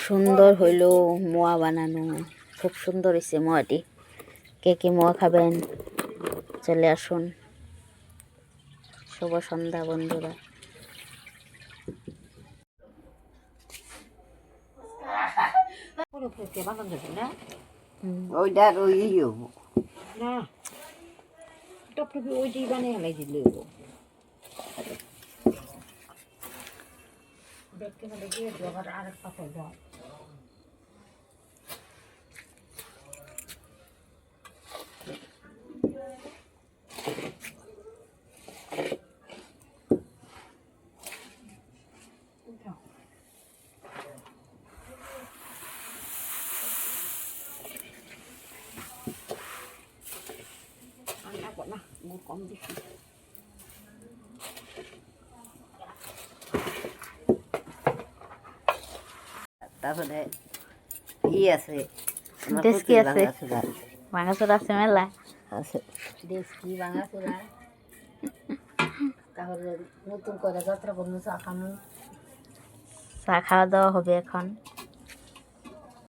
সুন্দর হইল মোয়া বানানো, খুব সুন্দর হয়েছে মোয়াটি। কে কে মোয়া খাবেন চলে আসুন। শুভ সন্ধ্যা বন্ধুরা। ওইটার ওই না টপটপি ওইটাই বানিয়ে হেলাই দিলে দেখতে হলে গিয়ে জগার আর এক পাথর দাও। না গুড় কম দিচ্ছি। তারপরে আছে ডেস্কি আছে, ভাঙাচোরা আছে মেলা আছে ডেস্কি ভাঙাচোরা। তাহলে নতুন করে যাত্রা করবো, চা খামো। চা খাওয়া দাওয়া হবে এখন।